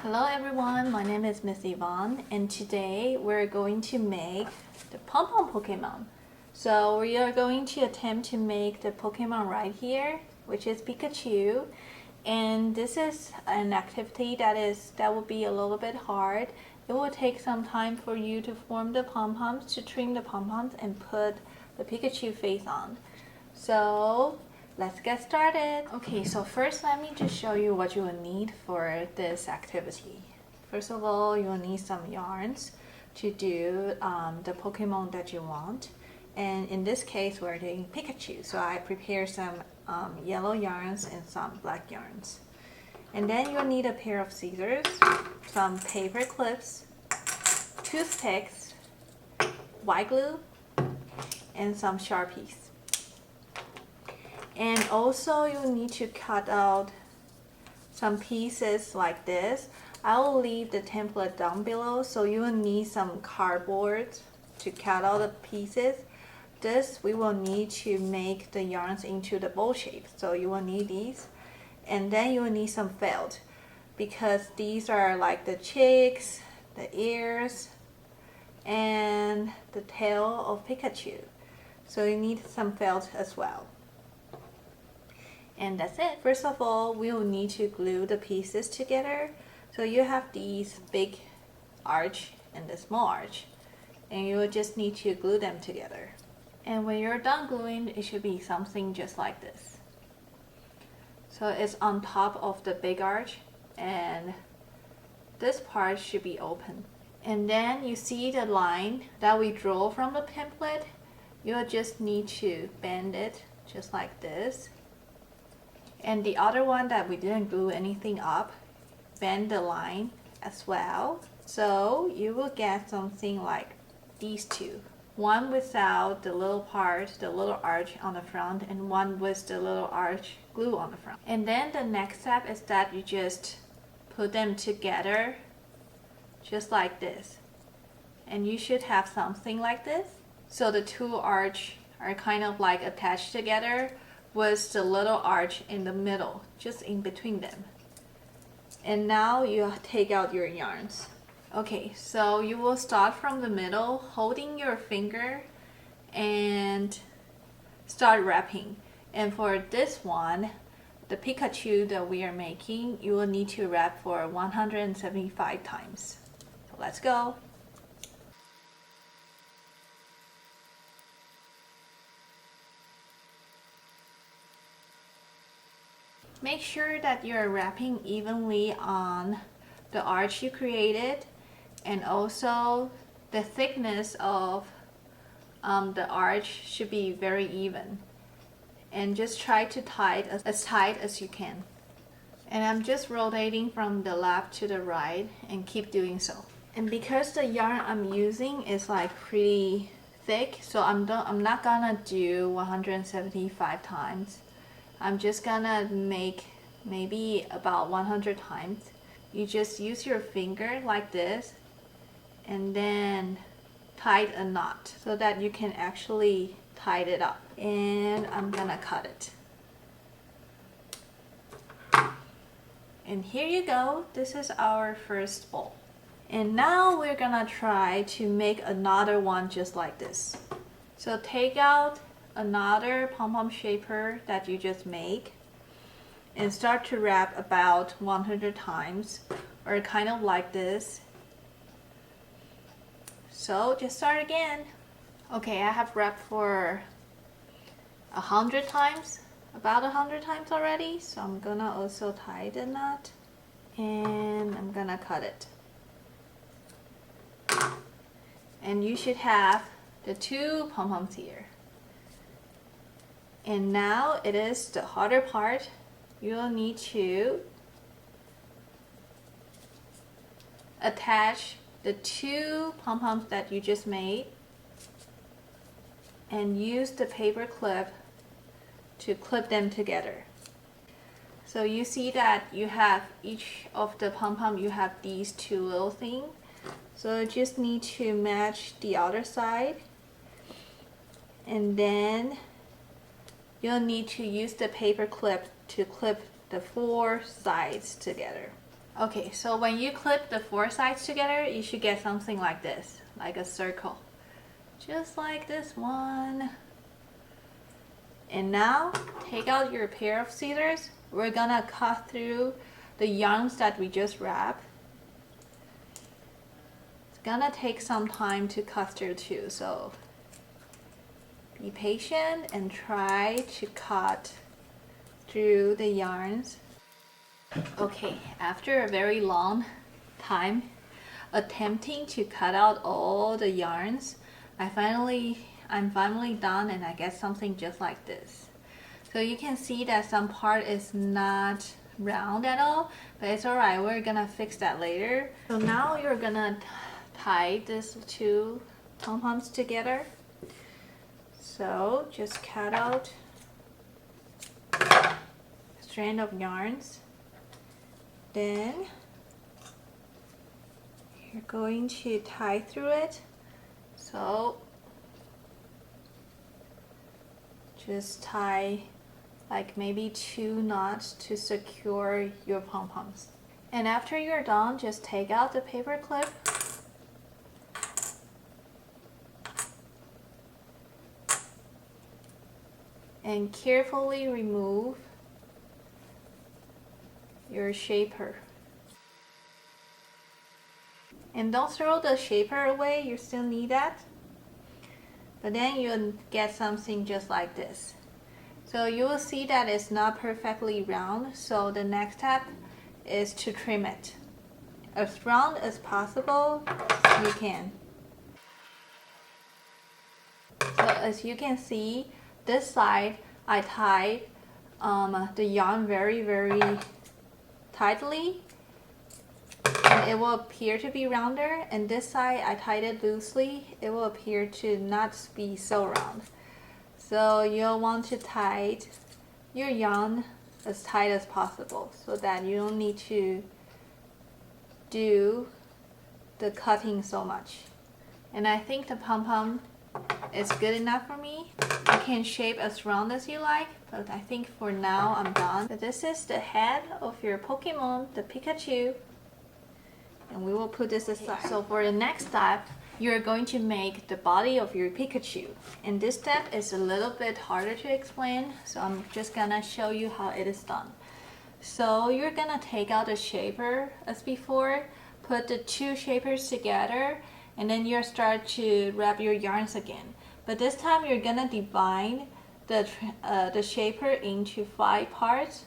Hello everyone, my name is Miss Yvonne and today we're going to make the Pom Pom Pokemon. So we are going to attempt to make the Pokemon right here, which is Pikachu. And this is an activity that will be a little bit hard. It will take some time for you to form the pom-poms, to trim the pom-poms and put the Pikachu face on. So let's get started. Okay, so first let me just show you what you will need for this activity. First of all, you will need some yarns to do the Pokemon that you want. And in this case, we're doing Pikachu. So I prepared some yellow yarns and some black yarns. And then you'll need a pair of scissors, some paper clips, toothpicks, white glue, and some Sharpies. And also you'll need to cut out some pieces like this. I will leave the template down below, so you will need some cardboard to cut out the pieces. This we will need to make the yarns into the bowl shape, so you will need these. And then you will need some felt, because these are like the cheeks, the ears, and the tail of Pikachu. So you need some felt as well. And that's it. First of all, we will need to glue the pieces together. So you have these big arch and the small arch, and you will just need to glue them together. And when you're done gluing, it should be something just like this. So it's on top of the big arch, and this part should be open. And then you see the line that we draw from the template. You'll just need to bend it just like this. And the other one that we didn't glue anything up, bend the line as well. So you will get something like these two. One without the little part, the little arch on the front, and one with the little arch glue on the front. And then the next step is that you just put them together just like this. And you should have something like this. So the two arch are kind of like attached together with the little arch in the middle, just in between them. And now you take out your yarns. Okay, so you will start from the middle, holding your finger and start wrapping. And for this one, the Pikachu that we are making, you will need to wrap for 175 times. So let's go. Make sure that you're wrapping evenly on the arch you created, and also the thickness of the arch should be very even. And just try to tie it as tight as you can. And I'm just rotating from the left to the right and keep doing so. And because the yarn I'm using is like pretty thick, so I'm not gonna do 175 times. I'm just gonna make maybe about 100 times. You just use your finger like this and then tie a knot so that you can actually tie it up. And I'm gonna cut it. And here you go. This is our first bowl. And now we're gonna try to make another one just like this. So take out another pom-pom shaper that you just make and start to wrap about 100 times, or kind of like this. So just start again. Okay, I have wrapped for 100 times, about 100 times already. So I'm gonna also tie the knot and I'm gonna cut it. And you should have the two pom-poms here. And now it is the harder part. You'll need to attach the two pom-poms that you just made and use the paper clip to clip them together. So you see that you have each of the pom-pom, you have these two little things. So you just need to match the other side, and then you'll need to use the paper clip to clip the four sides together. Okay, so when you clip the four sides together, you should get something like this, like a circle. Just like this one. And now, take out your pair of scissors. We're gonna cut through the yarns that we just wrapped. It's gonna take some time to cut through too, so be patient and try to cut through the yarns. Okay, after a very long time attempting to cut out all the yarns, I'm finally done, and I get something just like this. So you can see that some part is not round at all, but it's alright, we're gonna fix that later. So now you're gonna tie these two pom-poms together. So just cut out a strand of yarns. Then you're going to tie through it. So just tie like maybe 2 knots to secure your pom-poms. And after you're done, just take out the paper clip and carefully remove your shaper. And don't throw the shaper away, you still need that. But then you'll get something just like this. So you will see that it's not perfectly round, so the next step is to trim it. As round as possible, you can. So as you can see, this side I tied the yarn very tightly, and it will appear to be rounder, and this side I tied it loosely, it will appear to not be so round. So you'll want to tie your yarn as tight as possible so that you don't need to do the cutting so much. And I think the pom-pom is good enough for me. You can shape as round as you like, but I think for now I'm done. So this is the head of your Pokemon, the Pikachu. And we will put this aside. So for the next step, you're going to make the body of your Pikachu. And this step is a little bit harder to explain, so I'm just gonna show you how it is done. So you're gonna take out the shaper as before, put the 2 shapers together, and then you start to wrap your yarns again. But this time you're gonna divide the shaper into 5 parts,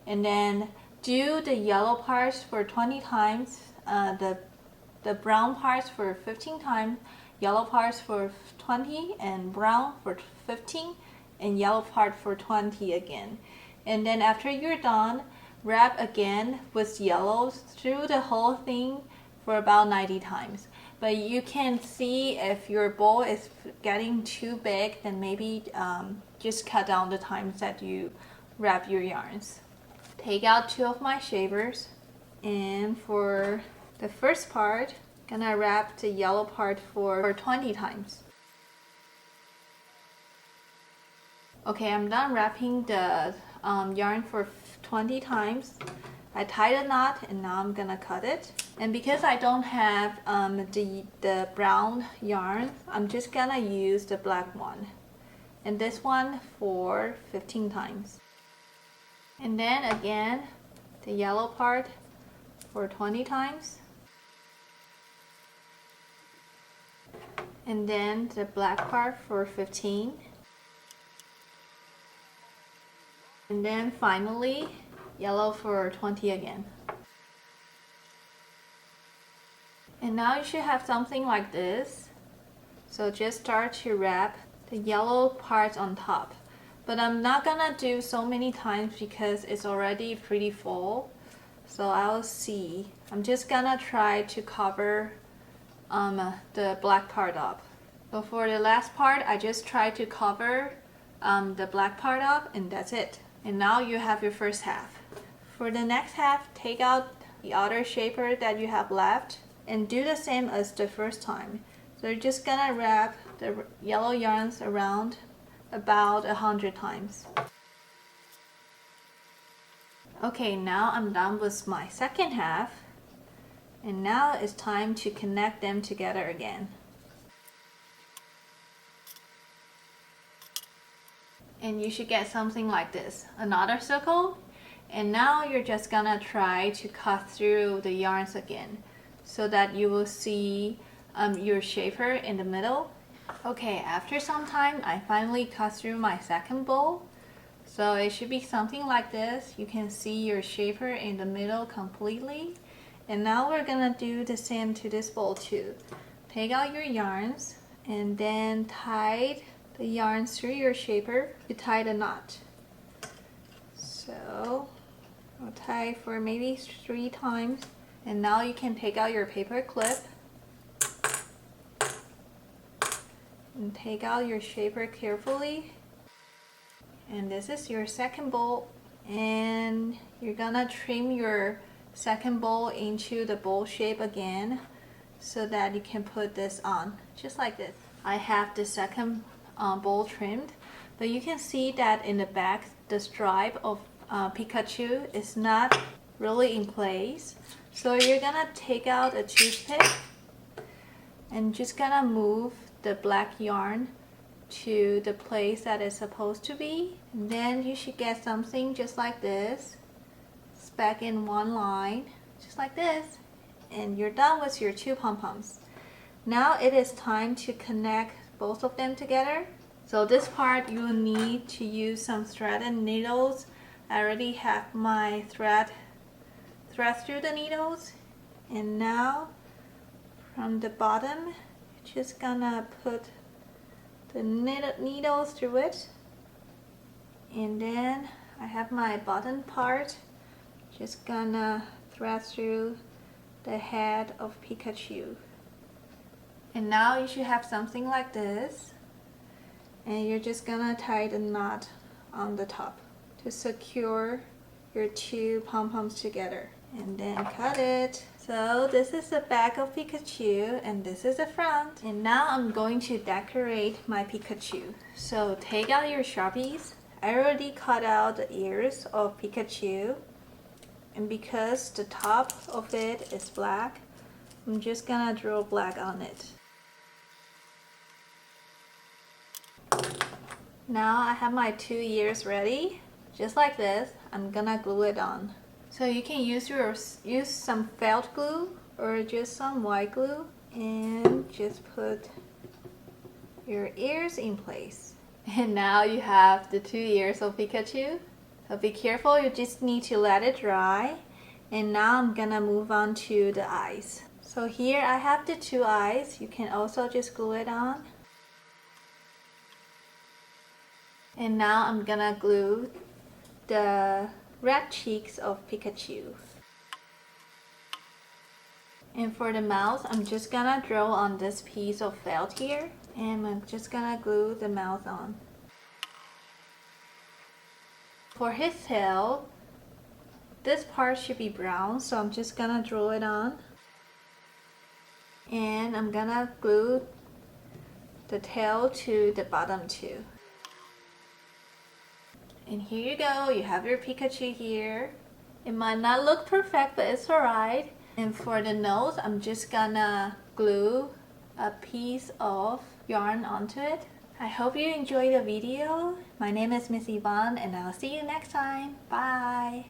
and then do the yellow parts for 20 times, the brown parts for 15 times, yellow parts for 20, and brown for 15, and yellow part for 20 again. And then after you're done, wrap again with yellows through the whole thing for about 90 times. But you can see if your bowl is getting too big, then maybe just cut down the times that you wrap your yarns. Take out 2 of my shapers, and for the first part, gonna wrap the yellow part for 20 times. Okay, I'm done wrapping the yarn for 20 times. I tied a knot, and now I'm gonna cut it. And because I don't have the brown yarn, I'm just gonna use the black one. And this one for 15 times. And then again, the yellow part for 20 times. And then the black part for 15. And then finally, yellow for 20 again. And now you should have something like this. So just start to wrap the yellow parts on top. But I'm not gonna do so many times because it's already pretty full. So I'll see. I'm just gonna try to cover the black part up. So for the last part, I just try to cover the black part up, and that's it. And now you have your first half. For the next half, take out the other shaper that you have left and do the same as the first time. So you're just gonna wrap the yellow yarns around about 100 times. Okay, now I'm done with my second half. And now it's time to connect them together again. And you should get something like this, another circle. And now you're just gonna try to cut through the yarns again so that you will see your shaper in the middle. Okay, after some time, I finally cut through my second bowl. So it should be something like this. You can see your shaper in the middle completely. And now we're gonna do the same to this bowl too. Take out your yarns and then tie the yarns through your shaper to tie the knot. So I'll tie for maybe 3 times. And now you can take out your paper clip and take out your shaper carefully. And this is your second bowl, and you're gonna trim your second bowl into the bowl shape again so that you can put this on just like this. I have the second bowl trimmed, but you can see that in the back the stripe of Pikachu is not really in place. So you're gonna take out a toothpick and just gonna move the black yarn to the place that it's supposed to be. And then you should get something just like this. It's back in one line, just like this. And you're done with your 2 pom-poms. Now it is time to connect both of them together. So this part you will need to use some thread and needles. I already have my thread through the needles. And now from the bottom, you're just gonna put the needles through it, and then I have my bottom part, just gonna thread through the head of Pikachu. And now you should have something like this, and you're just gonna tie the knot on the top to secure your 2 pom-poms together, and then cut it. So this is the back of Pikachu and this is the front. And now I'm going to decorate my Pikachu. So take out your Sharpies. I already cut out the ears of Pikachu. And because the top of it is black, I'm just gonna draw black on it. Now I have my 2 ears ready. Just like this, I'm gonna glue it on. So you can use some felt glue or just some white glue and just put your ears in place. And now you have the 2 ears of Pikachu. So be careful, you just need to let it dry. And now I'm gonna move on to the eyes. So here I have the 2 eyes. You can also just glue it on. And now I'm gonna glue the red cheeks of Pikachu. And for the mouth, I'm just gonna draw on this piece of felt here, and I'm just gonna glue the mouth on. For his tail, this part should be brown, so I'm just gonna draw it on. And I'm gonna glue the tail to the bottom too. And here you go, you have your Pikachu here. It might not look perfect, but it's alright. And for the nose, I'm just gonna glue a piece of yarn onto it. I hope you enjoyed the video. My name is Miss Yvonne and I'll see you next time. Bye!